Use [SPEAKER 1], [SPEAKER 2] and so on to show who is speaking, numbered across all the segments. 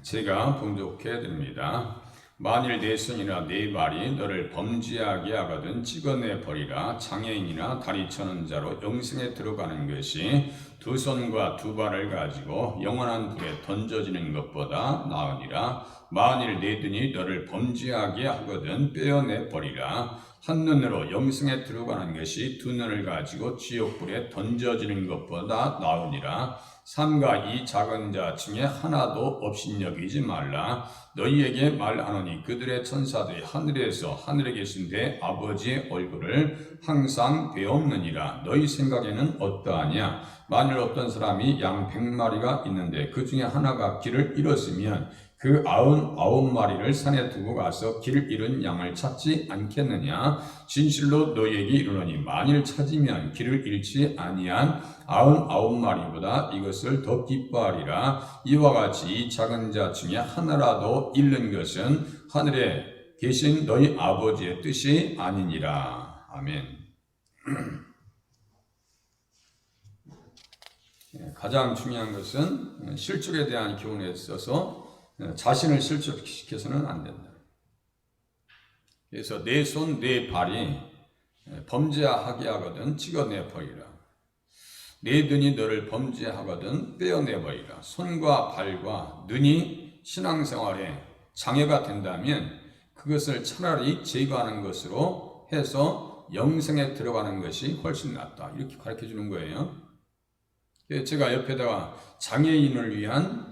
[SPEAKER 1] 제가 봉독해 드립니다. 만일 내 손이나 내 발이 너를 범죄하게 하거든 찍어내 버리라. 장애인이나 다리 저는 자로 영생에 들어가는 것이 두 손과 두 발을 가지고 영원한 불에 던져지는 것보다 나으니라. 만일 내 눈이 너를 범죄하게 하거든 빼어내 버리라. 한 눈으로 영생에 들어가는 것이 두 눈을 가지고 지옥불에 던져지는 것보다 나으니라. 삼가 이 작은 자 중에 하나도 없인 여기지 말라. 너희에게 말하노니 그들의 천사들이 하늘에서 하늘에 계신 내 아버지의 얼굴을 항상 배옵느니라. 너희 생각에는 어떠하냐? 만일 어떤 사람이 양 100마리가 있는데 그 중에 하나가 길을 잃었으면 그 99마리를 산에 두고 가서 길을 잃은 양을 찾지 않겠느냐? 진실로 너희에게 이르노니 만일 찾으면 길을 잃지 아니한 99마리보다 이것을 더 기뻐하리라. 이와 같이 이 작은 자 중에 하나라도 잃는 것은 하늘에 계신 너희 아버지의 뜻이 아니니라. 아멘. 가장 중요한 것은 실족에 대한 교훈에 있어서 자신을 실족시켜서는 안 된다. 그래서 내 손, 내 발이 범죄하게 하거든 찍어내 버리라. 내 눈이 너를 범죄하거든 빼어내 버리라. 손과 발과 눈이 신앙생활에 장애가 된다면 그것을 차라리 제거하는 것으로 해서 영생에 들어가는 것이 훨씬 낫다. 이렇게 가르쳐 주는 거예요. 제가 옆에다가 장애인을 위한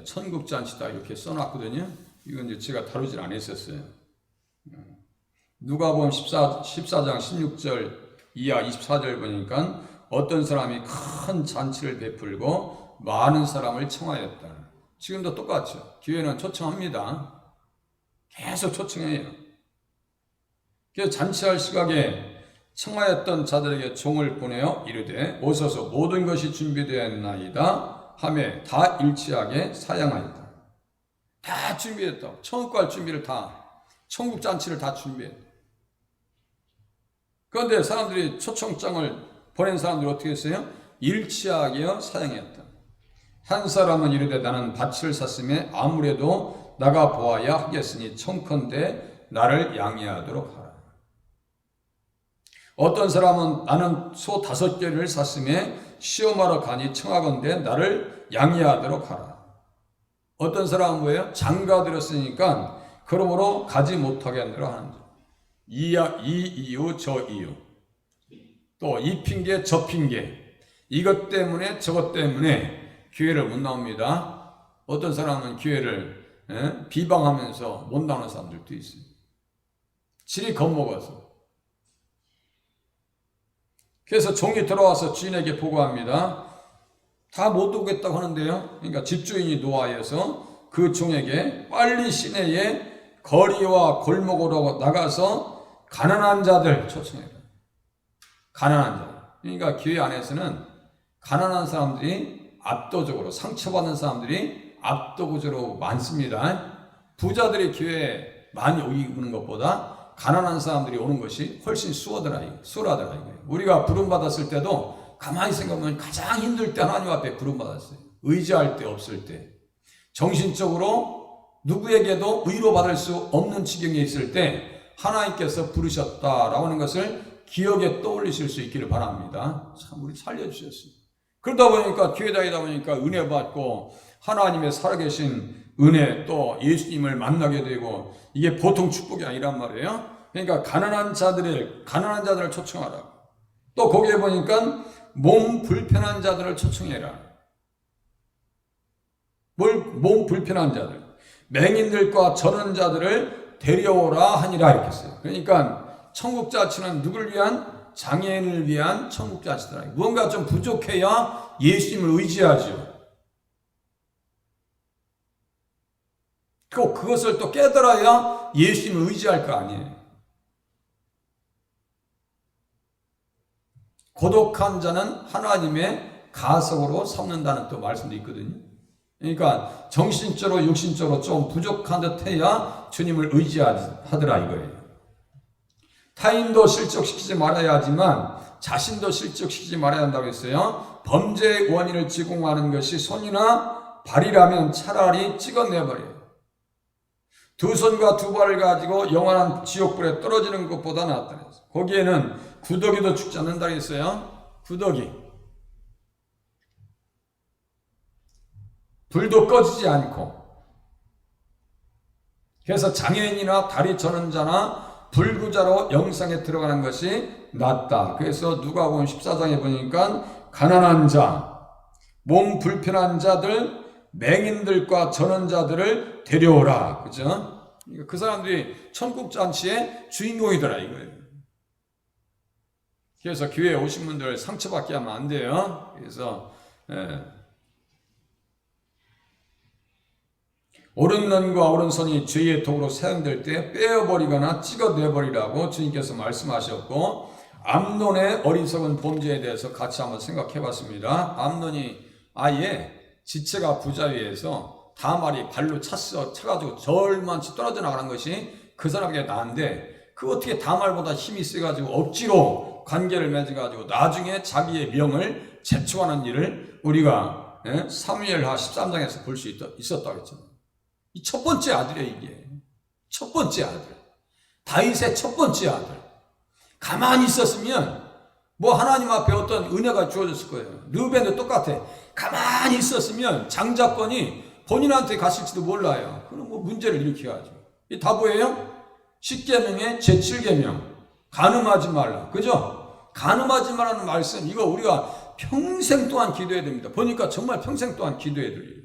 [SPEAKER 1] 천국잔치다 이렇게 써놨거든요. 이건 이제 제가 다루질 않았었어요. 누가복음 14장 16절 이하 24절 보니까 어떤 사람이 큰 잔치를 베풀고 많은 사람을 청하였다. 지금도 똑같죠. 교회는 초청합니다. 계속 초청해요. 그래서 잔치할 시각에 청하였던 자들에게 종을 보내어 이르되 오소서 모든 것이 준비되었나이다 하며 다 일치하게 사양하였다. 다 준비했다. 천국 갈 준비를 다, 천국 잔치를 다 준비했다. 그런데 사람들이 초청장을 보낸 사람들이 어떻게 했어요? 일치하게 사양했다. 한 사람은 이르되 나는 밭을 샀음에 아무래도 나가 보아야 하겠으니 청컨대 나를 양해하도록 하라. 어떤 사람은 나는 소 5개를 샀음에 시험하러 가니 청하건대 나를 양해하도록 하라. 어떤 사람은 뭐예요? 장가 들었으니까 그러므로 가지 못하게 하느라 하는 자. 이 이유 저 이유 또 이 핑계 저 핑계 이것 때문에 저것 때문에 교회를 못 나옵니다. 어떤 사람은 교회를 비방하면서 못 나오는 사람들도 있어요. 질이 겁먹어서. 그래서 종이 들어와서 주인에게 보고합니다. 다 못 오겠다고 하는데요. 그러니까 집주인이 노하여서 그 종에게 빨리 시내에 거리와 골목으로 나가서 가난한 자들 초청해라. 가난한 자. 그러니까 교회 안에서는 가난한 사람들이 압도적으로 상처받는 사람들이 압도적으로 많습니다. 부자들이 교회에 많이 오는 것보다 가난한 사람들이 오는 것이 훨씬 수월하더라 이거예요. 우리가 부름받았을 때도 가만히 생각하면 가장 힘들 때 하나님 앞에 부름받았어요. 의지할 때 없을 때. 정신적으로 누구에게도 위로받을 수 없는 지경에 있을 때 하나님께서 부르셨다라고 하는 것을 기억에 떠올리실 수 있기를 바랍니다. 참 우리 살려주셨어요. 그러다 보니까 교회 다니다 보니까 은혜 받고 하나님의 살아계신 은혜 또 예수님을 만나게 되고 이게 보통 축복이 아니란 말이에요. 그러니까 가난한 자들을 초청하라. 또 거기에 보니까 몸 불편한 자들을 초청해라. 몸 불편한 자들, 맹인들과 저는 자들을 데려오라 하니라 이렇게 했어요. 그러니까 천국자치는 누구를 위한? 장애인을 위한 천국자치더라. 무언가 좀 부족해야 예수님을 의지하죠. 그것을 또 깨달아야 예수님을 의지할 거 아니에요. 고독한 자는 하나님의 가석으로 삼는다는 또 말씀도 있거든요. 그러니까 정신적으로 육신적으로 좀 부족한 듯 해야 주님을 의지하더라 이거예요. 타인도 실족시키지 말아야 하지만 자신도 실족시키지 말아야 한다고 했어요. 범죄의 원인을 제공하는 것이 손이나 발이라면 차라리 찍어내버려요. 두 손과 두 발을 가지고 영원한 지옥불에 떨어지는 것보다 낫다 그랬어요. 거기에는 구더기도 죽지 않는다 그랬어요. 구더기. 불도 꺼지지 않고. 그래서 장애인이나 다리 저는 자나 불구자로 영생에 들어가는 것이 낫다. 그래서 누가복음 14장에 보니까 가난한 자, 몸 불편한 자들, 맹인들과 저는 자들을 데려오라. 그죠? 그 사람들이 천국잔치의 주인공이더라 이거예요. 그래서 교회에 오신 분들 상처받게 하면 안 돼요. 그래서 오른눈과 오른손이 죄의 독으로 사용될 때 빼어버리거나 찍어내버리라고 주님께서 말씀하셨고, 암논의 어리석은 범죄에 대해서 같이 한번 생각해 봤습니다. 암논이 아예 지체가 부자위에서 다말이 발로 차가지고 절만치 떨어져 나가는 것이 그 사람에게 나은데, 그 어떻게 다말보다 힘이 세가지고 억지로 관계를 맺어가지고 나중에 자기의 명을 제초하는 일을 우리가 사무엘하 13장에서 볼 수 있었다고 했잖아요. 이 첫 번째 아들이에요, 이게. 첫 번째 아들. 다윗의 첫 번째 아들. 가만히 있었으면 뭐 하나님 앞에 어떤 은혜가 주어졌을 거예요. 르벤도 똑같아. 가만히 있었으면 장자권이 본인한테 갔을지도 몰라요. 그럼 뭐 문제를 일으켜야죠. 이 다 뭐예요? 10계명의 제7계명. 간음하지 말라. 그죠? 간음하지 말라는 말씀, 이거 우리가 평생 동안 기도해야 됩니다. 보니까 정말 평생 동안 기도해야 될 일이에요.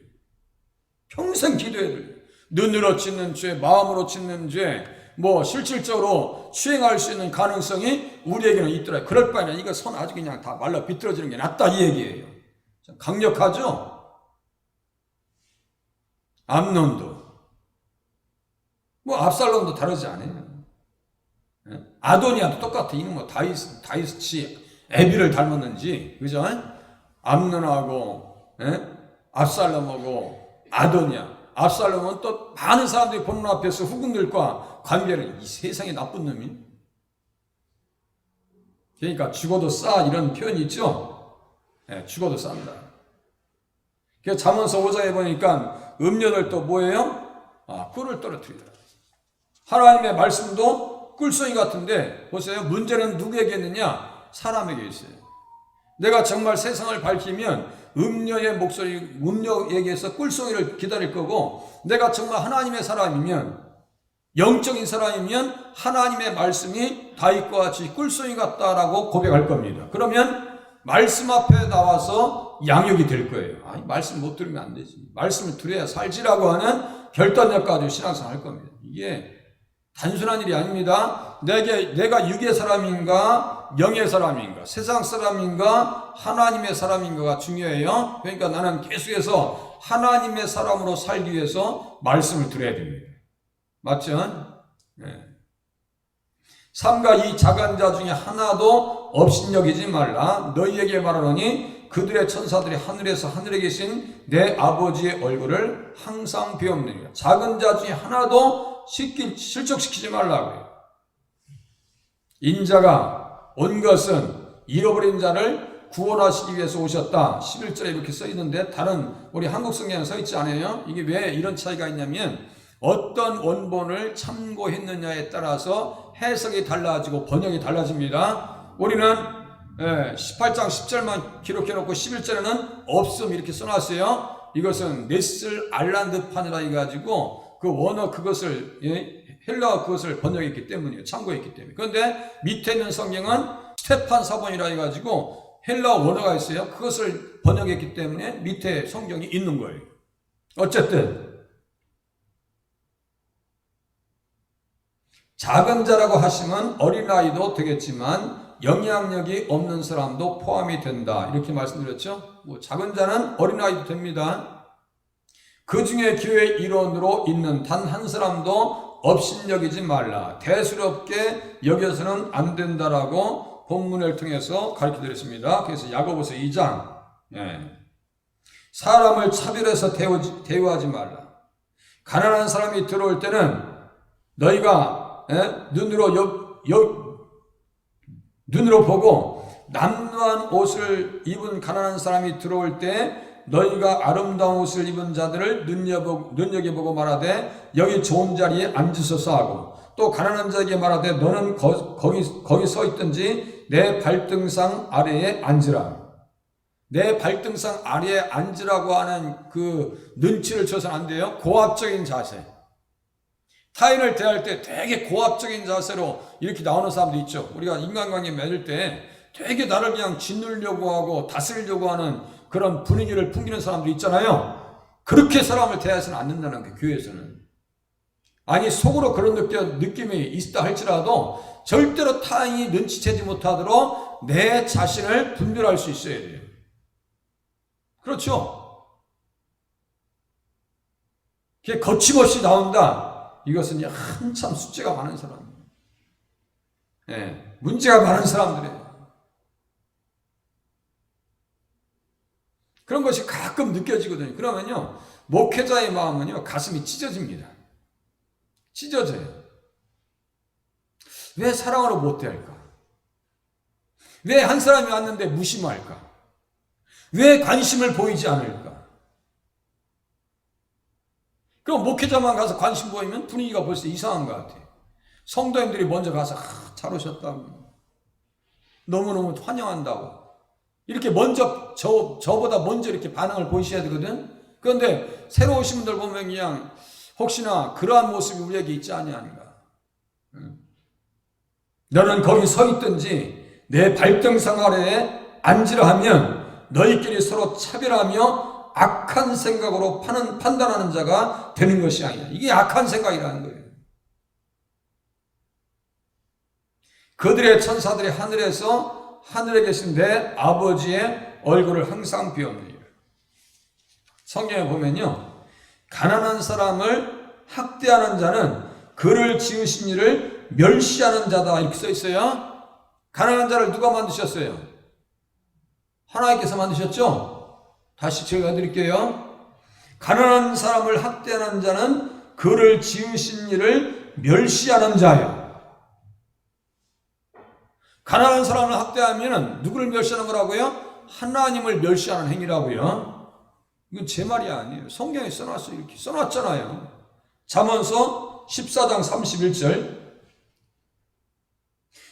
[SPEAKER 1] 평생 기도해야 될 일. 눈으로 짓는 죄, 마음으로 짓는 죄, 뭐 실질적으로 수행할 수 있는 가능성이 우리에게는 있더라. 그럴 바에는 이거 손 아주 그냥 다 말라 비틀어지는 게 낫다 이 얘기예요. 강력하죠? 암논도 뭐 압살롬도 다르지 않아요. 아도니아도 똑같아. 이는 뭐 다윗이 에비를 닮았는지, 그죠? 암논하고 압살롬하고 아도니아. 압살롬은 또 많은 사람들이 보는 앞에서 후궁들과 관계를, 이 세상에 나쁜 놈이. 그러니까 죽어도 싸 이런 표현이 있죠. 죽어도 싼다. 그래서 잠언서 5장에 보니까 음녀들 또 뭐예요? 꿀을 떨어뜨리더라. 하나님의 말씀도 꿀송이 같은데 보세요. 문제는 누구에게 있느냐? 사람에게 있어요. 내가 정말 세상을 밝히면 음녀의 목소리, 음녀에게서 꿀송이를 기다릴 거고, 내가 정말 하나님의 사람이면, 영적인 사람이면 하나님의 말씀이 다윗과 같이 꿀송이 같다라고 고백할 겁니다. 그러면 말씀 앞에 나와서 양육이 될 거예요. 말씀 못 들으면 안 되지. 말씀을 들어야 살지라고 하는 결단력 가지고 신앙생활 할 겁니다. 이게 단순한 일이 아닙니다. 내가 육의 사람인가 영의 사람인가 세상 사람인가 하나님의 사람인가가 중요해요. 그러니까 나는 계속해서 하나님의 사람으로 살기 위해서 말씀을 들어야 됩니다. 맞죠? 삼가 이 작은 자 중에 하나도 업신여기지 말라. 너희에게 말하노니 그들의 천사들이 하늘에서 하늘에 계신 내 아버지의 얼굴을 항상 비옵느니라. 작은 자 중에 하나도 실족시키지 말라고요. 인자가 온 것은 잃어버린 자를 구원하시기 위해서 오셨다. 11절에 이렇게 써 있는데 다른 우리 한국 성경에 써 있지 않아요? 이게 왜 이런 차이가 있냐면 어떤 원본을 참고했느냐에 따라서 해석이 달라지고 번역이 달라집니다. 우리는 18장 10절만 기록해놓고 11절에는 없음 이렇게 써놨어요. 이것은 네슬 알란드판이라 해가지고 그 원어 그것을 헬라어 그것을 번역했기 때문이에요. 참고했기 때문에. 그런데 밑에 있는 성경은 스테판 사본이라 해가지고 헬라어 원어가 있어요. 그것을 번역했기 때문에 밑에 성경이 있는 거예요. 어쨌든 작은 자라고 하시면 어린아이도 되겠지만 영향력이 없는 사람도 포함이 된다. 이렇게 말씀드렸죠. 뭐 작은 자는 어린아이도 됩니다. 그 중에 교회 일원으로 있는 단 한 사람도 업신여기지 말라. 대수롭게 여겨서는 안 된다라고 본문을 통해서 가르쳐드렸습니다. 그래서 야고보서 2장 사람을 차별해서 대우하지 말라. 가난한 사람이 들어올 때는 너희가 눈으로 보고 남루한 옷을 입은 가난한 사람이 들어올 때 너희가 아름다운 옷을 입은 자들을 눈여겨보고 말하되 여기 좋은 자리에 앉으소서 하고 또 가난한 자에게 말하되 너는 거기 서 있든지 내 발등상 아래에 앉으라. 내 발등상 아래에 앉으라고 하는 그 눈치를 줘서는 안 돼요. 고압적인 자세. 타인을 대할 때 되게 고압적인 자세로 이렇게 나오는 사람도 있죠. 우리가 인간관계 맺을 때 되게 나를 그냥 짓누르려고 하고 다스리려고 하는 그런 분위기를 풍기는 사람도 있잖아요. 그렇게 사람을 대해서는 안 된다는 게 교회에서는. 아니 속으로 그런 느낌이 있다 할지라도 절대로 타인이 눈치채지 못하도록 내 자신을 분별할 수 있어야 돼요. 그렇죠? 그게 거침없이 나온다. 이것은 한참 숫자가 많은 사람, 문제가 많은 사람들이에요. 그런 것이 가끔 느껴지거든요. 그러면요, 목회자의 마음은요, 가슴이 찢어집니다. 찢어져요. 왜 사랑으로 못 대할까? 왜 한 사람이 왔는데 무심할까? 왜 관심을 보이지 않을까? 그럼 목회자만 가서 관심 보이면 분위기가 벌써 이상한 것 같아요. 성도님들이 먼저 가서 잘 오셨다고, 너무너무 환영한다고 이렇게 먼저 저보다 먼저 이렇게 반응을 보이셔야 되거든. 그런데 새로 오신 분들 보면 그냥 혹시나 그러한 모습이 우리에게 있지 아니한가. 너는 거기 서 있든지 내 발등상 아래에 앉으라 하면 너희끼리 서로 차별하며 악한 생각으로 판단하는 자가 되는 것이 아니냐. 이게 악한 생각이라는 거예요. 그들의 천사들이 하늘에 계신 내 아버지의 얼굴을 항상 비옵니다. 성경에 보면요, 가난한 사람을 학대하는 자는 그를 지으신 이를 멸시하는 자다 이렇게 써 있어요. 가난한 자를 누가 만드셨어요? 하나님께서 만드셨죠? 다시 제가 드릴게요. 가난한 사람을 학대하는 자는 그를 지으신 이를 멸시하는 자예요. 가난한 사람을 학대하면 누구를 멸시하는 거라고요? 하나님을 멸시하는 행위라고요. 이건 제 말이 아니에요. 성경에 써놨어요. 이렇게 써놨잖아요. 잠언서 14장 31절.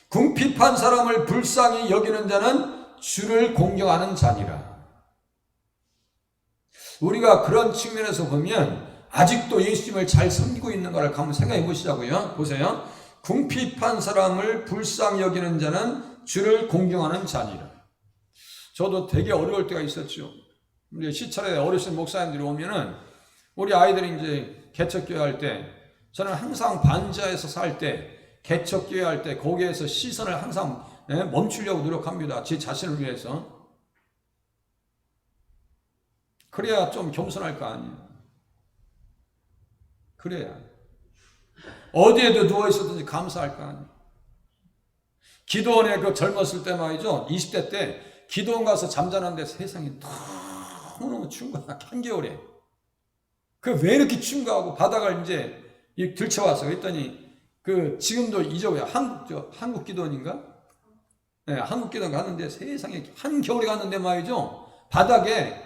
[SPEAKER 1] 궁핍한 사람을 불쌍히 여기는 자는 주를 공경하는 자니라. 우리가 그런 측면에서 보면 아직도 예수님을 잘 섬기고 있는 거를 한번 생각해 보시자고요. 보세요. 궁핍한 사람을 불쌍히 여기는 자는 주를 공경하는 자니라. 저도 되게 어려울 때가 있었죠. 우리 시찰에 어르신 목사님들이 오면은 우리 아이들이 이제 개척교회 할 때 저는 항상 반지하에서 살 때 개척교회 할 때 거기에서 시선을 항상 멈추려고 노력합니다. 제 자신을 위해서. 그래야 좀 겸손할 거 아니에요. 그래야. 어디에도 누워있었든지 감사할 거 아니에요. 기도원에 그 젊었을 때 말이죠. 20대 때 기도원 가서 잠자는데 세상이 너무너무 추운 거야. 한겨울에. 그 왜 이렇게 추운가 하고 바닥을 이제 들쳐왔어. 그랬더니 지금도 잊어버려. 한국 기도원인가? 네, 한국 기도원 갔는데 세상에 한겨울에 갔는데 말이죠. 바닥에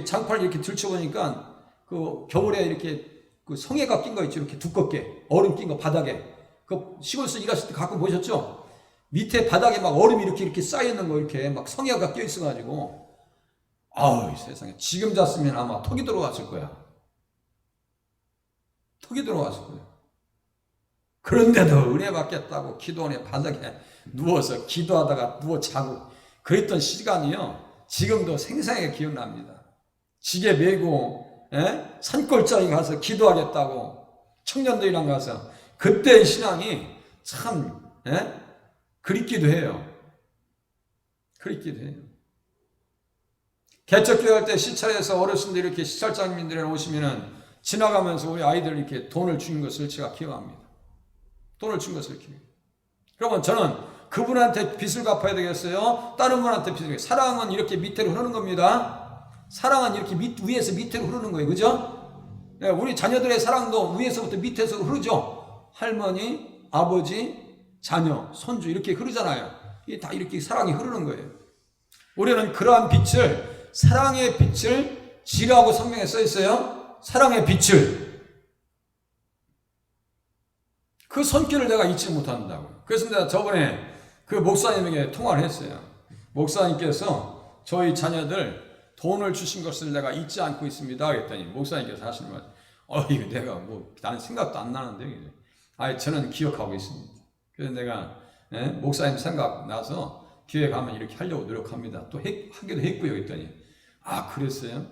[SPEAKER 1] 장판을 이렇게 들춰보니까 겨울에 이렇게 성에가 낀 거 있죠. 이렇게 두껍게 얼음 낀 거 바닥에. 시골에서 일하실 때 가끔 보셨죠? 밑에 바닥에 막 얼음이 이렇게 쌓여있는 거 이렇게 막 성에가 껴 있어가지고 아우 세상에 지금 잤으면 아마 턱이 들어왔을 거야. 턱이 들어왔을 거야. 그런데도 은혜 받겠다고 기도원에 바닥에 누워서 기도하다가 누워 자고 그랬던 시간이요. 지금도 생생하게 기억납니다. 지게 메고 산골짜기 가서 기도하겠다고 청년들이랑 가서 그때의 신앙이 참 그립기도 해요. 그립기도 해요. 개척교회 할 때 시찰에서 어르신들 이렇게 시찰장님들이 오시면은 지나가면서 우리 아이들 이렇게 돈을 주는 것을 제가 기억합니다. 돈을 준 것을 기억해요. 그러면 저는 그분한테 빚을 갚아야 되겠어요? 다른 분한테 빚을 갚아야 되겠어요? 사랑은 이렇게 밑으로 흐르는 겁니다. 사랑은 이렇게 위에서 밑으로 흐르는 거예요. 그죠? 네, 우리 자녀들의 사랑도 위에서부터 밑에서 흐르죠. 할머니, 아버지, 자녀, 손주 이렇게 흐르잖아요. 이게 다 이렇게 사랑이 흐르는 거예요. 우리는 그러한 빛을 사랑의 빛을 지라고 성경에 써 있어요. 사랑의 빛을. 그 손길을 내가 잊지 못한다고. 그래서 내가 저번에 그 목사님에게 통화를 했어요. 목사님께서 저희 자녀들 돈을 주신 것을 내가 잊지 않고 있습니다. 그랬더니 목사님께서 하시는 말, 이거 내가 나는 생각도 안 나는데, 저는 기억하고 있습니다. 그래서 내가 목사님 생각나서 기회 가면 이렇게 하려고 노력합니다. 또 하기도 했고요. 그랬더니 그랬어요?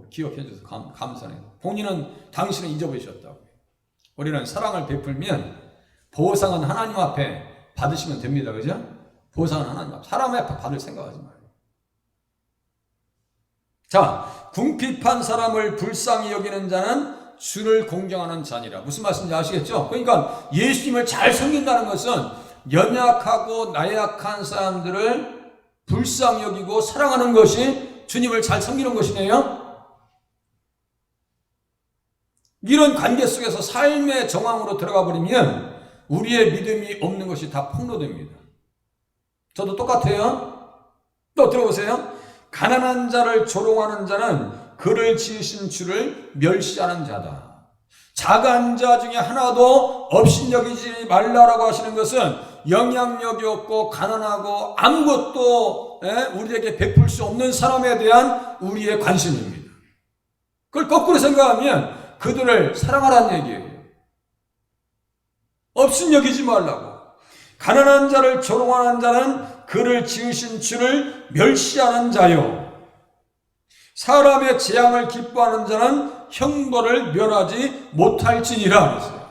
[SPEAKER 1] 기억해 줘서 감사해요. 본인은 당신은 잊어버리셨다고. 우리는 사랑을 베풀면 보상은 하나님 앞에 받으시면 됩니다. 그죠? 보상은 하나님 앞에, 사람 앞에 받을 생각하지 말고. 자, 궁핍한 사람을 불쌍히 여기는 자는 주를 공경하는 자니라. 무슨 말씀인지 아시겠죠? 그러니까 예수님을 잘 섬긴다는 것은 연약하고 나약한 사람들을 불쌍히 여기고 사랑하는 것이 주님을 잘 섬기는 것이네요. 이런 관계 속에서 삶의 정황으로 들어가 버리면 우리의 믿음이 없는 것이 다 폭로됩니다. 저도 똑같아요. 또 들어보세요. 가난한 자를 조롱하는 자는 그를 지으신 주를 멸시하는 자다. 작은 자 중에 하나도 업신여기지 말라라고 하시는 것은 영향력이 없고 가난하고 아무것도 우리에게 베풀 수 없는 사람에 대한 우리의 관심입니다. 그걸 거꾸로 생각하면 그들을 사랑하라는 얘기예요. 업신여기지 말라고. 가난한 자를 조롱하는 자는 그를 지으신 주를 멸시하는 자요. 사람의 재앙을 기뻐하는 자는 형벌을 면하지 못할지니라 그랬어요.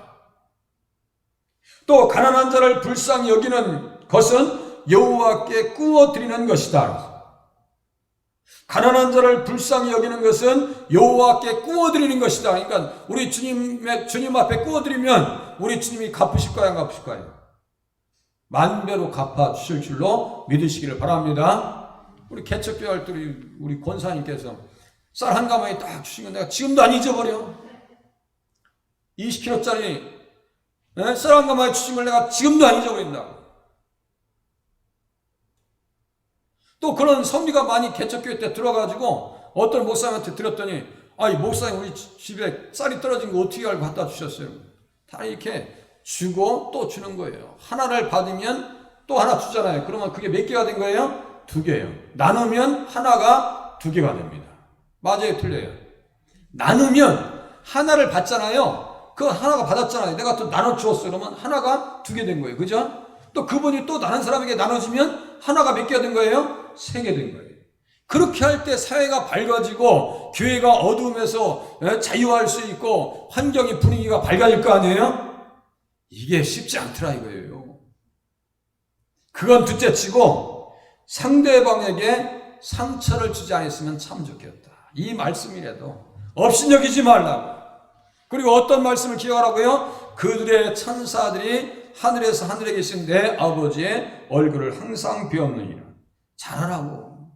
[SPEAKER 1] 또 가난한 자를 불쌍히 여기는 것은 여호와께 꾸어드리는 것이다. 가난한 자를 불쌍히 여기는 것은 여호와께 꾸어드리는 것이다. 그러니까 우리 주님 앞에 꾸어드리면 우리 주님이 갚으실까요, 안 갚으실까요? 만배로 갚아주실 줄로 믿으시기를 바랍니다. 우리 개척교회 할때 우리 권사님께서 쌀 한 가마니 딱 주신 건 내가 지금도 안 잊어버려. 20kg짜리 쌀 한 가마니 주신 걸 내가 지금도 안 잊어버린다고. 또 그런 선비가 많이 개척교회 때 들어가지고 어떤 목사님한테 들었더니 목사님 우리 집에 쌀이 떨어진 거 어떻게 알고 갖다 주셨어요? 다 이렇게 주고 또 주는 거예요. 하나를 받으면 또 하나 주잖아요. 그러면 그게 몇 개가 된 거예요? 2개예요. 나누면 하나가 2개가 됩니다. 맞아요, 틀려요? 나누면 하나를 받잖아요. 그 하나가 받았잖아요. 내가 또 나눠 주었어. 그러면 하나가 2개 된 거예요. 그죠? 또 그분이 또 다른 사람에게 나눠주면 하나가 몇 개가 된 거예요? 3개 된 거예요. 그렇게 할 때 사회가 밝아지고 교회가 어두움에서 자유할 수 있고 환경이 분위기가 밝아질 거 아니에요? 이게 쉽지 않더라 이거예요. 그건 둘째치고 상대방에게 상처를 주지 않았으면 참 좋겠다. 이 말씀이라도 업신여기지 말라고. 그리고 어떤 말씀을 기억하라고요? 그들의 천사들이 하늘에서 하늘에 계신 내 아버지의 얼굴을 항상 비옵느니라. 잘하라고.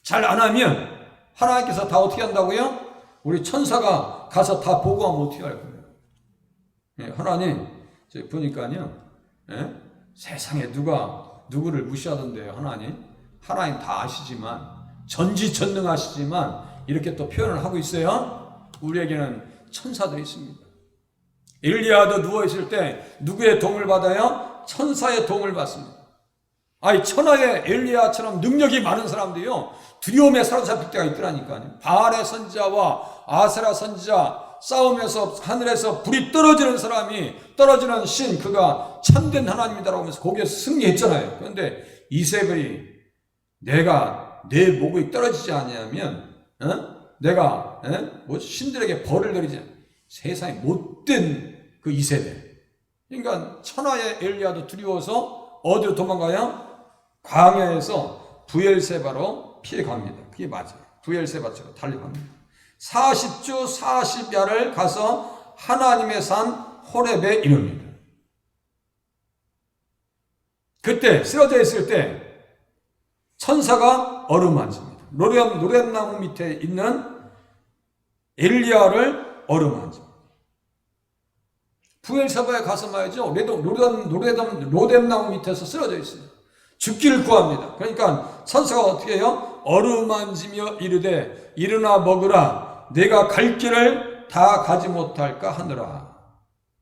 [SPEAKER 1] 잘 안 하면 하나님께서 다 어떻게 한다고요? 우리 천사가 가서 다 보고하면 어떻게 할 거예요? 하나님, 저희 보니까요, 세상에 누가 누구를 무시하던데요, 하나님? 하나님 다 아시지만, 전지전능하시지만, 이렇게 또 표현을 하고 있어요. 우리에게는 천사들이 있습니다. 엘리야도 누워있을 때 누구의 도움을 받아요? 천사의 도움을 받습니다. 천하의 엘리야처럼 능력이 많은 사람들이요, 두려움에 사로잡힐 때가 있더라니까요. 바알의 선지자와 아세라 선지자 싸움에서 하늘에서 불이 떨어지는 사람이, 떨어지는 신, 그가 참된 하나님이다라고 하면서 거기에서 승리했잖아요. 그런데 이세벨이 내가 내 목이 떨어지지 않으면 내가 신들에게 벌을 내리지 않아. 세상에 못된 그 이세벨. 그러니까 천하의 엘리야도 두려워서 어디로 도망가요? 광야에서 부엘세바로 피해갑니다. 그게 맞아요. 부엘세바처럼 달려갑니다. 40주 40야를 가서 하나님의 산 호렙에 이릅니다. 그때 쓰러져 있을 때 천사가 어루만집니다. 노랫나무 밑에 있는 엘리야를 어루만집니다. 부엘세바에 가서 말이죠, 노랫나무 밑에서 쓰러져 있어요. 죽기를 구합니다. 그러니까 천사가 어떻게 해요?
[SPEAKER 2] 어루만지며 이르되 일어나 먹으라. 내가 갈 길을 다 가지 못할까 하느라.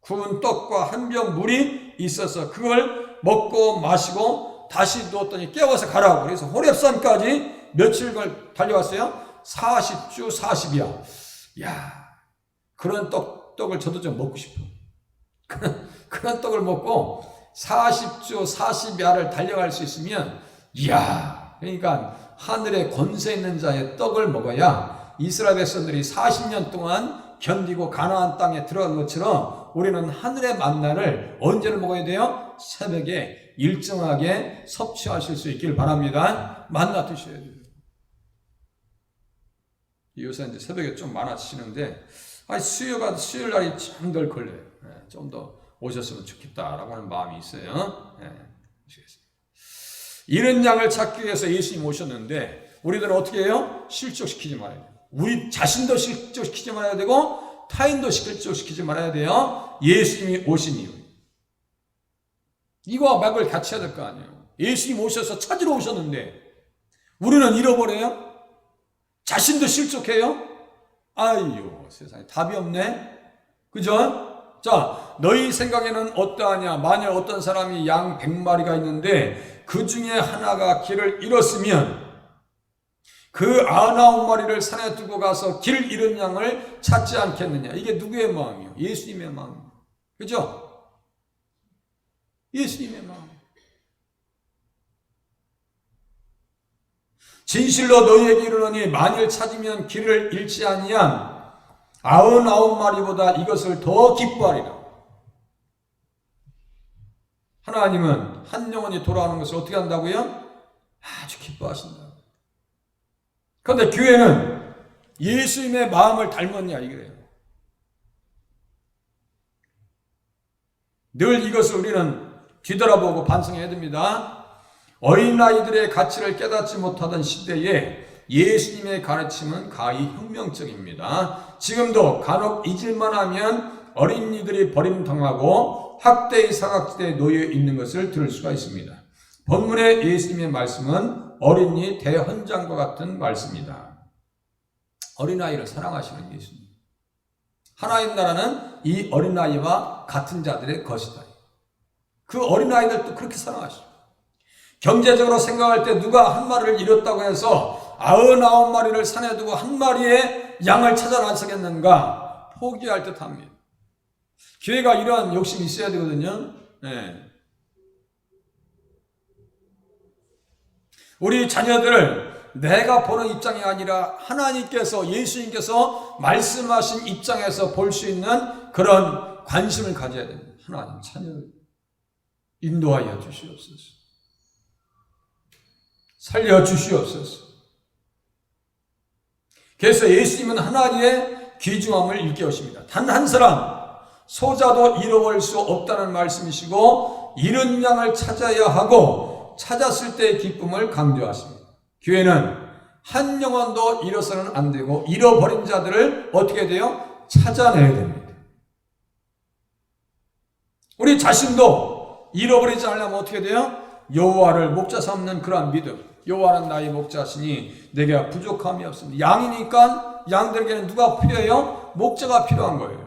[SPEAKER 2] 구운 떡과 한 병 물이 있어서 그걸 먹고 마시고 다시 누웠더니 깨워서 가라고. 그래서 호렙산까지 며칠을 달려왔어요. 40주 40야. 야, 그런 떡을 저도 좀 먹고 싶어. 그런 떡을 먹고 40주 40야를 달려갈 수 있으면, 이야, 그러니까 하늘에 권세 있는 자의 떡을 먹어야 이스라엘 백성들이 40년 동안 견디고 가나안 땅에 들어간 것처럼 우리는 하늘의 만나를 언제를 먹어야 돼요? 새벽에 일정하게 섭취하실 수 있기를 바랍니다. 만나 드셔야 돼요. 요새 이제 새벽에 좀 많아지시는데, 수요일 날이 좀 덜 걸려요. 좀 더 오셨으면 좋겠다라고 하는 마음이 있어요. 이런 양을 찾기 위해서 예수님 오셨는데, 우리들은 어떻게 해요? 실족시키지 말아야 돼요. 우리 자신도 실족시키지 말아야 되고, 타인도 실족시키지 말아야 돼요. 예수님이 오신 이유. 이거와 맥을 같이 해야 될 거 아니에요. 예수님 오셔서 찾으러 오셨는데, 우리는 잃어버려요? 자신도 실족해요? 아유, 세상에 답이 없네. 그죠? 자, 너희 생각에는 어떠하냐? 만약 어떤 사람이 양 100마리가 있는데 그 중에 하나가 길을 잃었으면 그 99마리를 산에 두고 가서 길 잃은 양을 찾지 않겠느냐? 이게 누구의 마음이요? 예수님의 마음이요. 그죠? 예수님의 마음. 진실로 너희에게 이르노니 만일 찾으면 길을 잃지 아니한 99마리보다 이것을 더 기뻐하리라. 하나님은 한 영혼이 돌아오는 것을 어떻게 한다고요? 아주 기뻐하신다. 그런데 교회는 예수님의 마음을 닮았냐 이거예요. 늘 이것을 우리는 뒤돌아보고 반성해야 됩니다. 어린아이들의 가치를 깨닫지 못하던 시대에 예수님의 가르침은 가히 혁명적입니다. 지금도 간혹 잊을만 하면 어린이들이 버림당하고 학대의 사각지대에 놓여 있는 것을 들을 수가 있습니다. 본문의 예수님의 말씀은 어린이 대헌장과 같은 말씀입니다. 어린아이를 사랑하시는 예수님. 하나님 나라는 이 어린아이와 같은 자들의 것이다. 그 어린아이들도 그렇게 사랑하시죠. 경제적으로 생각할 때 누가 한 마리를 잃었다고 해서 99마리를 산에 두고 한 마리의 양을 찾아 나서겠는가? 포기할 듯합니다. 교회가 이러한 욕심이 있어야 되거든요. 네. 우리 자녀들을 내가 보는 입장이 아니라 하나님께서, 예수님께서 말씀하신 입장에서 볼 수 있는 그런 관심을 가져야 됩니다. 하나님 자녀를 인도하여 주시옵소서. 살려주시옵소서. 그래서 예수님은 하나님의 귀중함을 일깨우십니다. 단 한 사람, 소자도 잃어버릴 수 없다는 말씀이시고 잃은 양을 찾아야 하고 찾았을 때의 기쁨을 강조하십니다. 교회는 한 영혼도 잃어서는 안 되고 잃어버린 자들을 어떻게 돼요? 찾아내야 됩니다. 우리 자신도 잃어버리지 않으려면 어떻게 돼요? 여호와를 목자 삼는 그러한 믿음. 여호와는 나의 목자시니 내게 부족함이 없습니다. 양이니까 양들에게는 누가 필요해요? 목자가 필요한 거예요.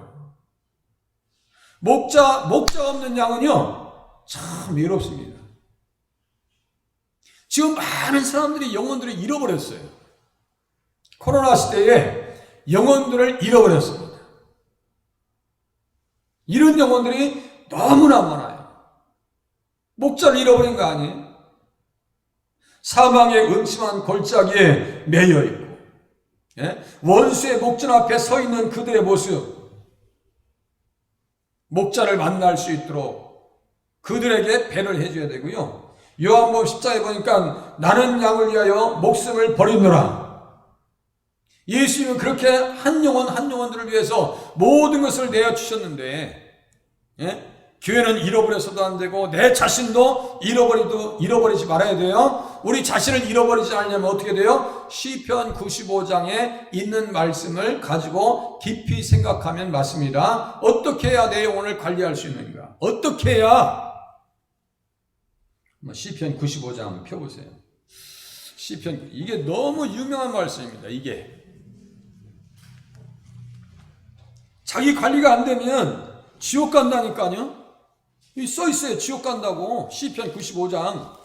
[SPEAKER 2] 목자 없는 양은요, 참 외롭습니다. 지금 많은 사람들이 영혼들을 잃어버렸어요. 코로나 시대에 영혼들을 잃어버렸습니다. 이런 영혼들이 너무나 많아요. 목자를 잃어버린 거 아니에요? 사망의 음침한 골짜기에 매여 있고, 원수의 목전 앞에 서 있는 그들의 모습, 목자를 만날 수 있도록 그들에게 배를 해줘야 되고요. 요한복음 10장에 보니까 나는 양을 위하여 목숨을 버리노라. 예수님은 그렇게 한 영혼들을 위해서 모든 것을 내어주셨는데, 교회는 잃어버려서도 안 되고 내 자신도 잃어버리지 말아야 돼요. 우리 자신을 잃어버리지 않으려면 어떻게 돼요? 시편 95장에 있는 말씀을 가지고 깊이 생각하면 맞습니다. 어떻게 해야 내 영혼을 관리할 수 있는가? 어떻게 해야? 시편 95장 펴보세요. 시편, 이게 너무 유명한 말씀입니다. 이게 자기 관리가 안 되면 지옥 간다니까요. 이 써 있어요. 지옥 간다고. 시편 95장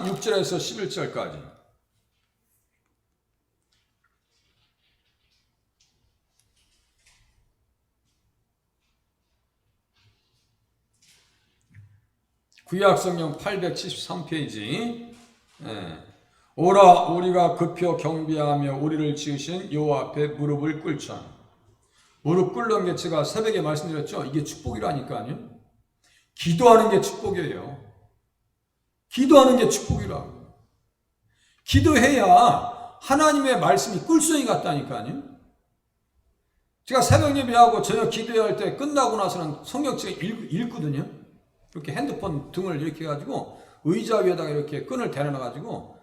[SPEAKER 2] 6절에서 11절까지. 구약성경 873페이지. 오라 우리가 급혀 경배하며 우리를 지으신 여호와 앞에 무릎을 꿇자. 무릎 꿇는 게 제가 새벽에 말씀드렸죠. 이게 축복이라니까요. 기도하는 게 축복이에요. 기도하는 게 축복이라고. 기도해야 하나님의 말씀이 꿀송이 같다니까요. 제가 새벽 예배하고 저녁 기도할 때 끝나고 나서는 성경책 읽거든요. 이렇게 핸드폰 등을 이렇게 해가지고 의자 위에다가 이렇게 끈을 대놔가지고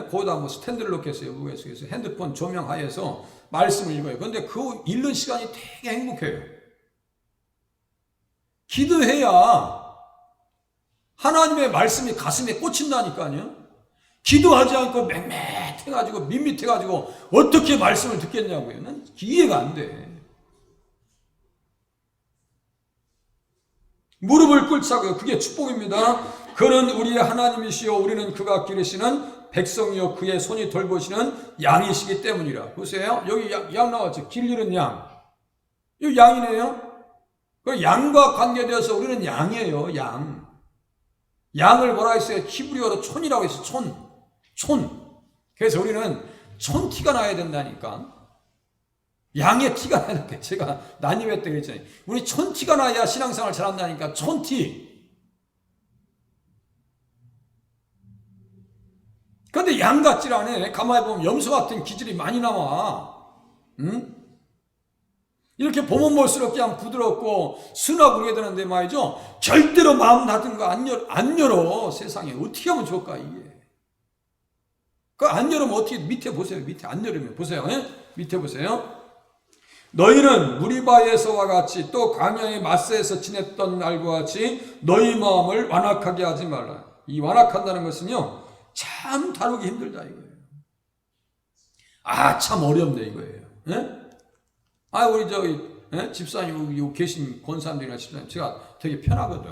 [SPEAKER 2] 거기다 뭐 스탠드를 놓겠어요. 그래서 핸드폰 조명 하에서 말씀을 읽어요. 그런데 그 읽는 시간이 되게 행복해요. 기도해야 하나님의 말씀이 가슴에 꽂힌다니까요. 기도하지 않고 맹맹해가지고 밋밋해가지고 어떻게 말씀을 듣겠냐고요. 난 이해가 안 돼. 무릎을 꿇자고요. 그게 축복입니다. 그는 우리의 하나님이시요 우리는 그가 기르시는 백성이요 그의 손이 돌보시는 양이시기 때문이라. 보세요. 여기 양 나왔죠. 길 잃은 양. 이 양이네요. 그 양과 관계되어서 우리는 양이에요. 양. 양을 뭐라 했어요? 히브리어로 촌이라고 했어요. 촌. 그래서 우리는 촌티가 나야 된다니까. 양의 티가 나야 된다. 제가 난임회 때 그랬잖아요. 우리 촌티가 나야 신앙생활 잘한다니까. 촌티. 그런데 양 같질 않아. 가만히 보면 염소 같은 기질이 많이 나와. 응? 이렇게 보면 볼수록 그냥 부드럽고 순하고 그러게 되는데 말이죠. 절대로 마음 닫은 거 안 열어. 세상에 어떻게 하면 좋을까 이게. 그 안 열으면 어떻게 밑에 보세요. 밑에 안 열으면 보세요. 밑에 보세요. 너희는 무리바에서와 같이 또 광야의 마스에서 지냈던 날과 같이 너희 마음을 완악하게 하지 말라. 이 완악한다는 것은요. 참 다루기 힘들다 이거예요. 아, 참 어렵네 이거예요. 우리 저기 집사님 여기 계신 권사님들이나 집사님 제가 되게 편하거든.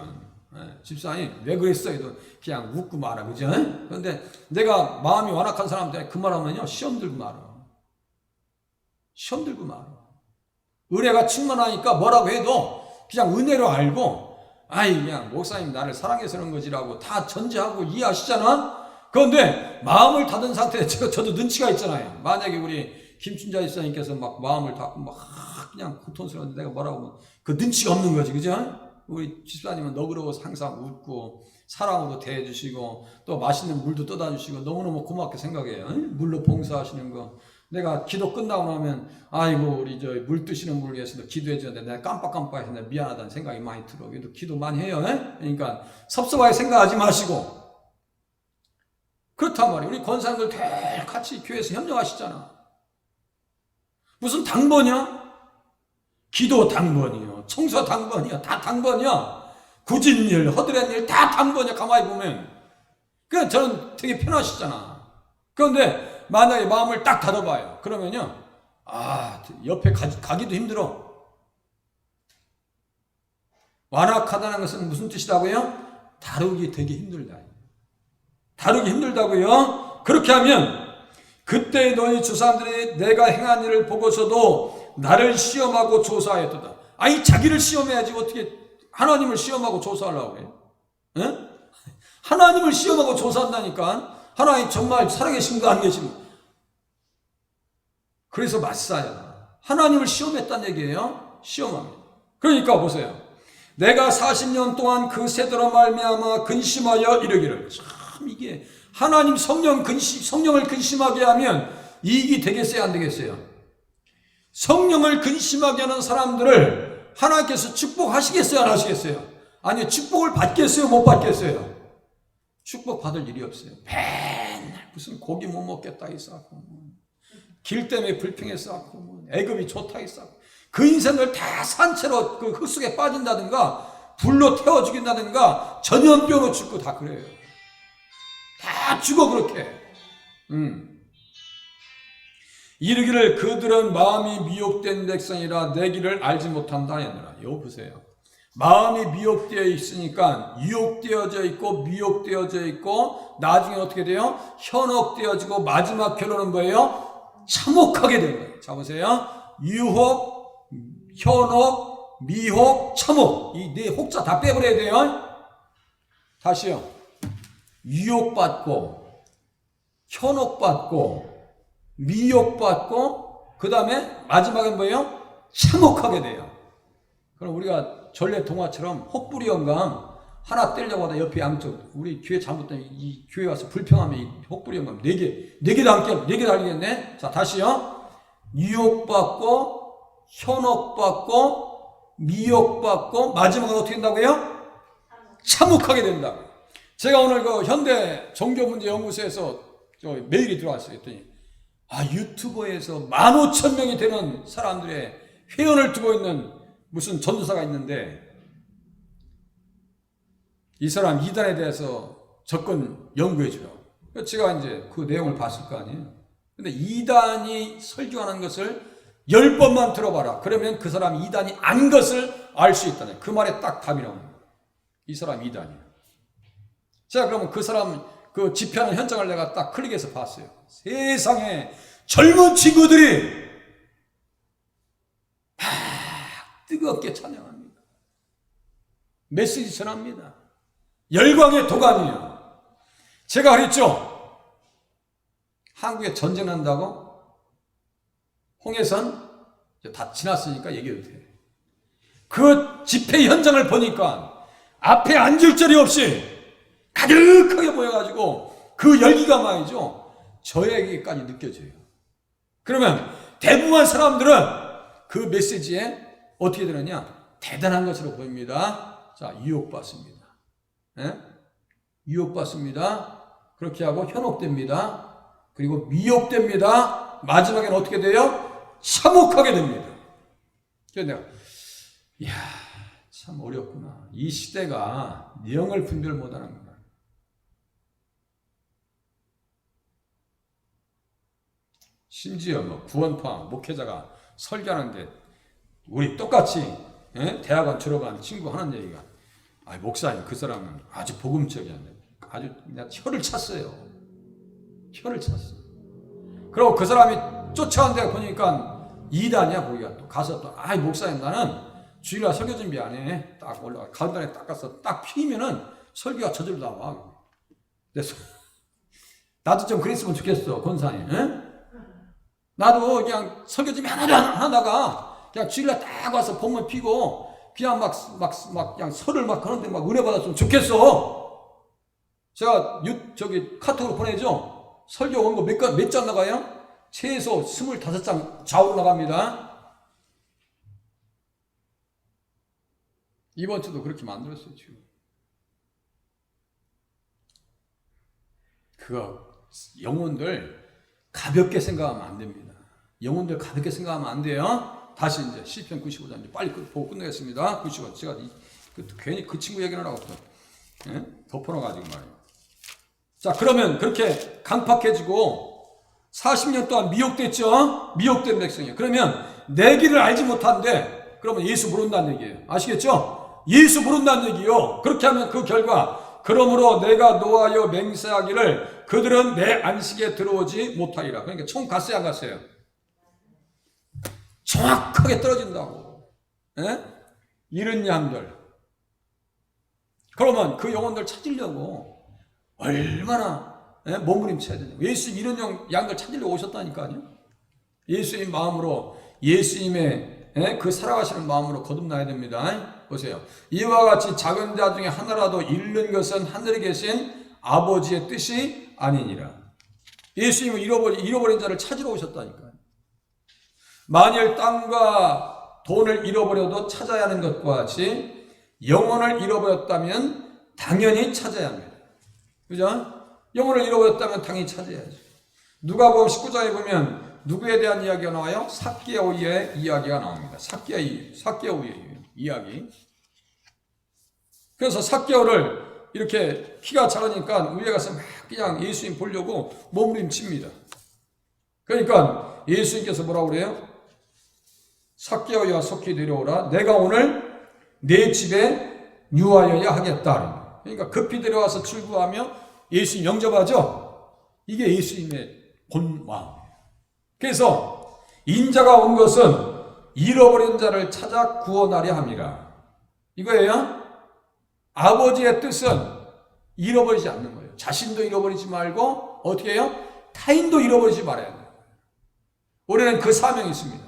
[SPEAKER 2] 집사님 왜 그랬어요? 그냥 웃고 말아, 그죠? 그런데 내가 마음이 완악한 사람한테 그 말하면요 시험 들고 말아. 시험 들고 말아. 은혜가 충만하니까 뭐라고 해도 그냥 은혜로 알고 그냥 목사님 나를 사랑해서 그런 거지라고 다 전제하고 이해하시잖아. 그런데 마음을 닫은 상태에 저도 눈치가 있잖아요. 만약에 우리 김춘자 집사님께서 막 마음을 닫고 막 그냥 고통스러운데 내가 뭐라고 하면 그 눈치가 없는 거지, 그죠? 우리 집사님은 너그러워서 항상 웃고 사랑으로 대해주시고 또 맛있는 물도 떠다 주시고 너무너무 고맙게 생각해요. 물로 봉사하시는 거. 내가 기도 끝나고 나면 우리 저 물 드시는 물 위해서도 기도해 주는데 내가 깜빡깜빡해서 내가 미안하다는 생각이 많이 들어. 그래도 기도 많이 해요. 그러니까 섭섭하게 생각하지 마시고. 그렇단 말이에요. 우리 권사님들 다 같이 교회에서 협력하시잖아. 무슨 당번이야? 기도 당번이요. 청소 당번이야. 다 당번이야. 굳은 일, 허드렛 일 다 당번이야. 가만히 보면. 그래서 저는 되게 편하시잖아. 그런데 만약에 마음을 딱 닫아봐요. 그러면요. 옆에 가기도 힘들어. 완악하다는 것은 무슨 뜻이라고요? 다루기 되게 힘들다. 다루기 힘들다고요? 그렇게 하면 그때 너희 주사람들이 내가 행한 일을 보고서도 나를 시험하고 조사하였도다. 자기를 시험해야지 어떻게 하나님을 시험하고 조사하려고 해요? 하나님을 시험하고 조사한다니까. 하나님 정말 살아계신가 안 계신가. 그래서 맞사야. 하나님을 시험했다는 얘기예요. 시험합니다. 그러니까 보세요. 내가 40년 동안 그 세대로 말미암아 근심하여 이르기를. 참 이게 하나님 성령을 근심하게 하면 이익이 되겠어요, 안 되겠어요? 성령을 근심하게 하는 사람들을 하나님께서 축복하시겠어요, 안 하시겠어요? 아니, 축복을 받겠어요, 못 받겠어요? 축복 받을 일이 없어요. 맨날 무슨 고기 못 먹겠다 있었고, 길 때문에 불평했었고, 애급이 좋다 있었고, 그 인생을 다 산채로 그 흙속에 빠진다든가, 불로 태워 죽인다든가 전염병으로 죽고 다 그래요. 다 죽어 그렇게. 이르기를 그들은 마음이 미혹된 백성이라 내 길을 알지 못한다 했느라. 이거 보세요. 마음이 미혹되어 있으니까 유혹되어져 있고 미혹되어져 있고 나중에 어떻게 돼요? 현혹되어지고 마지막 결론은 뭐예요? 참혹하게 되는 거예요. 자 보세요. 유혹, 현혹, 미혹, 참혹. 이 네 혹자 다 빼버려야 돼요. 다시요. 유혹받고 현혹받고 미혹받고 그 다음에 마지막엔 뭐예요? 참혹하게 돼요. 그럼 우리가 전래 동화처럼 혹부리 영감 하나 떼려고 하다 옆에 양쪽 우리 교회 잘못된 이 교회 와서 불평하면 이 혹부리 영감 4개 달리겠네. 자 다시요. 유혹받고 현혹받고 미혹받고 마지막은 어떻게 된다고요? 참혹하게 된다. 제가 오늘 그 현대 종교문제연구소에서 저 메일이 들어왔어요. 했더니 유튜버에서 15,000명이 되는 사람들의 회원을 두고 있는 무슨 전도사가 있는데 이 사람 이단에 대해서 접근 연구해줘요. 제가 이제 그 내용을 봤을 거 아니에요. 근데 이단이 설교하는 것을 10번만 들어봐라. 그러면 그 사람 이단이 아닌 것을 알 수 있다네. 그 말에 딱 답이 나옵니다. 이 사람 이단이야. 자, 그러면 그 사람 그 집회하는 현장을 내가 딱 클릭해서 봤어요. 세상에 젊은 친구들이 막 뜨겁게 찬양합니다. 메시지 전합니다. 열광의 도가니요. 제가 그랬죠. 한국에 전쟁 난다고 홍해선 다 지났으니까 얘기해도 돼. 그 집회 현장을 보니까 앞에 앉을 자리 없이 가득하게 모여가지고 그 열기가 말이죠. 저에게까지 느껴져요. 그러면 대부분 사람들은 그 메시지에 어떻게 되느냐? 대단한 것으로 보입니다. 자, 유혹받습니다. 예? 유혹받습니다. 그렇게 하고 현혹됩니다. 그리고 미혹됩니다. 마지막에는 어떻게 돼요? 참혹하게 됩니다. 그래서 내가 이야 참 어렵구나. 이 시대가 영을 분별 못하는 거야. 심지어 구원파 목회자가 설교하는데 우리 똑같이 대학원 들어간 친구 하는 얘기가 목사님 그 사람은 아주 복음적이었네. 아주 그냥 혀를 찼어요. 혀를 찼어. 그리고 그 사람이 쫓아온 데가 보니까 이단이야. 거기가 또 가서 또 목사님 나는 주일날 설교 준비 안 해. 딱 올라가 가운데 딱 가서 딱 피면은 설교가 저절로 나와. 그래서 나도 좀 그랬으면 좋겠어 권사님. 나도 그냥 설교 준비 하나도 안 하다가 그냥 주일날 딱 와서 본문 피고 그냥 막 그냥 설을 막 하는데 막 은혜 받았으면 좋겠어. 제가 저기 카톡으로 보내죠. 설교 원고 몇 장 나가요? 최소 25장 좌우로 나갑니다. 이번 주도 그렇게 만들었어요, 지금. 그거 영혼들 가볍게 생각하면 안 됩니다. 영혼들 가볍게 생각하면 안 돼요. 다시 이제 시편 95장 이제 빨리 보고 끝내겠습니다. 95. 제가 괜히 그 친구 얘기를 하고 덮어놔가지고 말이에요. 자, 그러면 그렇게 강팍해지고 40년 동안 미혹됐죠? 미혹된 백성이에요. 그러면 내 길을 알지 못한데 그러면 예수 모른다는 얘기예요. 아시겠죠? 예수 모른다는 얘기요. 그렇게 하면 그 결과 그러므로 내가 노하여 맹세하기를 그들은 내 안식에 들어오지 못하리라. 그러니까 총 갔어요 안 갔어요? 정확하게 떨어진다고. 이런 양들. 그러면 그 영혼들 찾으려고 얼마나 몸부림쳐야 되냐고. 예수님 이런 양들 찾으려고 오셨다니까요. 예수님 마음으로 예수님의 그 살아가시는 마음으로 거듭나야 됩니다. 보세요. 이와 같이 작은 자 중에 하나라도 잃는 것은 하늘에 계신 아버지의 뜻이 아니니라. 예수님은 잃어버린 자를 찾으러 오셨다니까요. 만일 땅과 돈을 잃어버려도 찾아야 하는 것과 같이 영혼을 잃어버렸다면 당연히 찾아야 합니다. 그죠? 영혼을 잃어버렸다면 당연히 찾아야죠. 누가복음 19장에 보면 누구에 대한 이야기가 나와요? 삭개오의 이야기가 나옵니다. 삭개오의 이야기. 그래서 삭개오를 이렇게 키가 작으니까 위에 가서 막 그냥 예수님 보려고 몸부림칩니다. 그러니까 예수님께서 뭐라고 그래요? 삭개오야 속히 내려오라. 내가 오늘 내 집에 유하여야 하겠다. 그러니까 급히 데려와서 출구하며 예수님 영접하죠. 이게 예수님의 본마음이에요. 그래서 인자가 온 것은 잃어버린 자를 찾아 구원하려 함이라. 이거예요. 아버지의 뜻은 잃어버리지 않는 거예요. 자신도 잃어버리지 말고 어떻게 해요? 타인도 잃어버리지 말아야 돼요. 우리는 그 사명이 있습니다.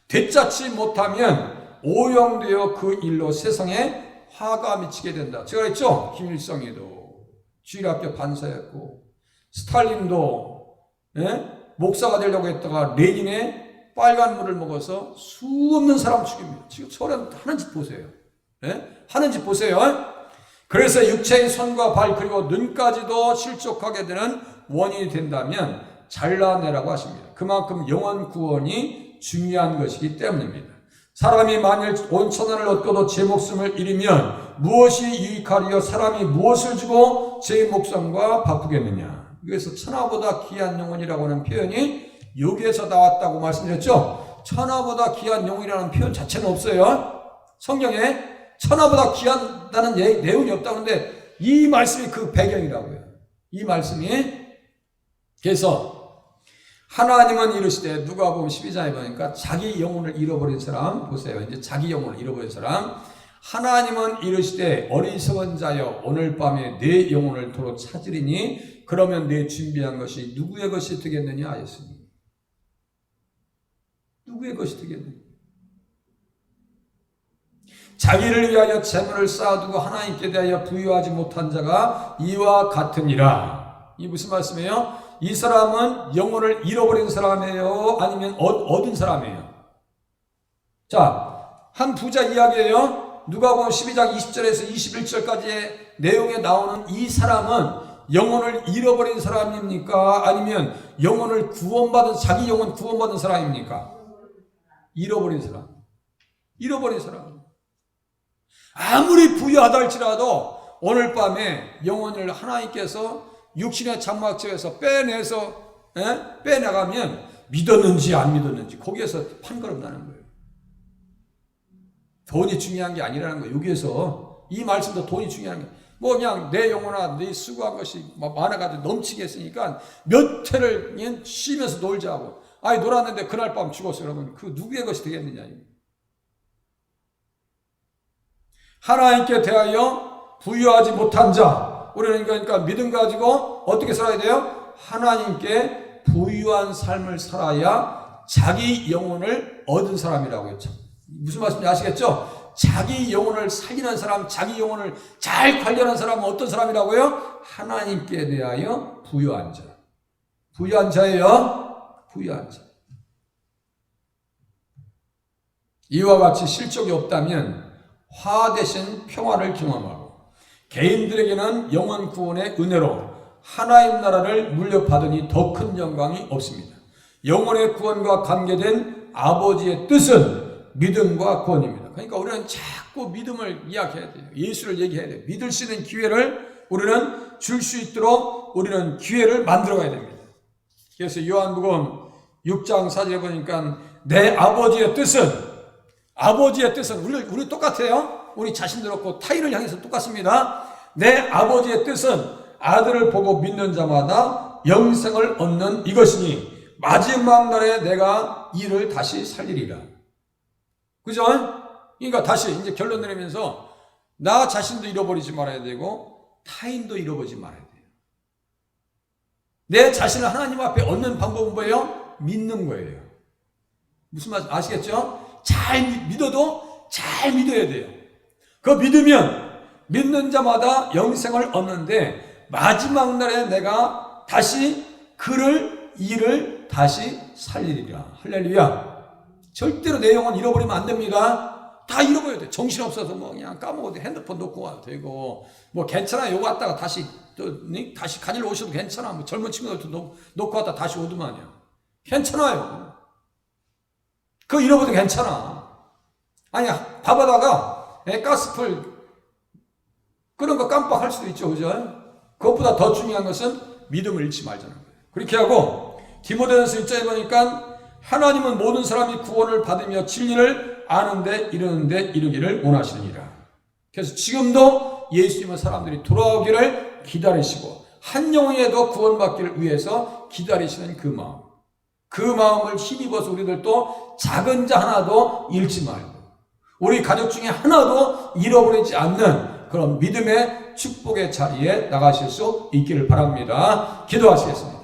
[SPEAKER 2] 되찾지 못하면 오염되어 그 일로 세상에 화가 미치게 된다. 제가 했죠? 김일성이도 주일학교 반사였고 스탈린도 목사가 되려고 했다가 레닌의 빨간 물을 먹어서 수없는 사람 죽입니다. 지금 소련 하는 짓 보세요. 하는 짓 보세요. 그래서 육체의 손과 발 그리고 눈까지도 실족하게 되는 원인이 된다면 잘라내라고 하십니다. 그만큼 영혼 구원이 중요한 것이기 때문입니다. 사람이 만일 온 천하를 얻고도 제 목숨을 잃으면 무엇이 유익하리요? 사람이 무엇을 주고 제 목숨과 바꾸겠느냐? 그래서 천하보다 귀한 영혼이라고 하는 표현이 여기에서 나왔다고 말씀드렸죠. 천하보다 귀한 영혼이라는 표현 자체는 없어요. 성경에 천하보다 귀하다는 내용이 없다는데 이 말씀이 그 배경이라고요. 이 말씀이. 그래서 하나님은 이르시되, 누가복음 12장에 보니까 자기 영혼을 잃어버린 사람 보세요. 이제 자기 영혼을 잃어버린 사람. 하나님은 이르시되 어리석은 자여 오늘 밤에 내 영혼을 도로 찾으리니 그러면 내 준비한 것이 누구의 것이 되겠느냐 하였으니. 누구의 것이 되겠느냐. 자기를 위하여 재물을 쌓아두고 하나님께 대하여 부유하지 못한 자가 이와 같으니라. 이 무슨 말씀이에요? 이 사람은 영혼을 잃어버린 사람이에요? 아니면 얻은 사람이에요? 자, 한 부자 이야기예요. 누가복음 12장 20절에서 21절까지의 내용에 나오는 이 사람은 영혼을 잃어버린 사람입니까? 아니면 영혼을 구원받은, 자기 영혼 구원받은 사람입니까? 잃어버린 사람. 잃어버린 사람. 아무리 부유하다 할지라도 오늘 밤에 영혼을 하나님께서 육신의 장막체에서 빼내가면 믿었는지 안 믿었는지 거기에서 판가름 나는 거예요. 돈이 중요한 게 아니라는 거예요. 여기에서 이 말씀도 돈이 중요한 거예요. 뭐 그냥 내 영혼아 네 수고한 것이 많아가지고 넘치게 했으니까 몇 해를 쉬면서 놀자고. 아니 놀았는데 그날 밤 죽었어. 그러면 그 누구의 것이 되겠느냐. 하나님께 대하여 부유하지 못한 자. 우리는 그러니까 믿음 가지고 어떻게 살아야 돼요? 하나님께 부유한 삶을 살아야 자기 영혼을 얻은 사람이라고 했죠. 무슨 말씀인지 아시겠죠? 자기 영혼을 살리는 사람, 자기 영혼을 잘 관리하는 사람은 어떤 사람이라고요? 하나님께 대하여 부유한 자. 부유한 자예요. 부유한 자. 이와 같이 실족이 없다면 화 대신 평화를 경험하고 개인들에게는 영혼 구원의 은혜로 하나님 나라를 물려받으니 더 큰 영광이 없습니다. 영혼의 구원과 관계된 아버지의 뜻은 믿음과 구원입니다. 그러니까 우리는 자꾸 믿음을 이야기해야 돼요. 예수를 얘기해야 돼요. 믿을 수 있는 기회를 우리는 줄 수 있도록 우리는 기회를 만들어가야 됩니다. 그래서 요한복음 6장 4절에 보니까 내 아버지의 뜻은 우리 똑같아요. 우리 자신들 없고 타인을 향해서 똑같습니다. 내 아버지의 뜻은 아들을 보고 믿는 자마다 영생을 얻는 이것이니 마지막 날에 내가 이를 다시 살리리라. 그죠? 그러니까 다시 이제 결론 내리면서 나 자신도 잃어버리지 말아야 되고 타인도 잃어버리지 말아야 돼요. 내 자신을 하나님 앞에 얻는 방법은 뭐예요? 믿는 거예요. 무슨 말인지 아시겠죠? 잘 믿어도 잘 믿어야 돼요. 그 믿으면 믿는 자마다 영생을 얻는데 마지막 날에 내가 다시 이를 다시 살리리라. 할렐루야. 절대로 내 영혼 잃어버리면 안 됩니다. 다 잃어버려야 돼. 정신없어서 뭐 그냥 까먹어도 핸드폰 놓고 와도 되고 뭐 괜찮아. 요거 왔다가 다시 가지러 오셔도 괜찮아. 뭐 젊은 친구들도 놓고 왔다 다시 오더만요. 괜찮아요. 그거 잃어버려도 괜찮아. 아니야. 밥하다가 가스불 그런 거 깜빡할 수도 있죠. 그죠? 그것보다 더 중요한 것은 믿음을 잃지 말자는 거예요. 그렇게 하고 디모데전서 1장에 보니까 하나님은 모든 사람이 구원을 받으며 진리를 아는데 이르는데 이르기를 원하시느니라. 그래서 지금도 예수님은 사람들이 돌아오기를 기다리시고 한 영혼에도 구원받기를 위해서 기다리시는 그 마음. 그 마음을 힘입어서 우리들도 작은 자 하나도 잃지 말고 우리 가족 중에 하나도 잃어버리지 않는 그런 믿음의 축복의 자리에 나가실 수 있기를 바랍니다. 기도하시겠습니다.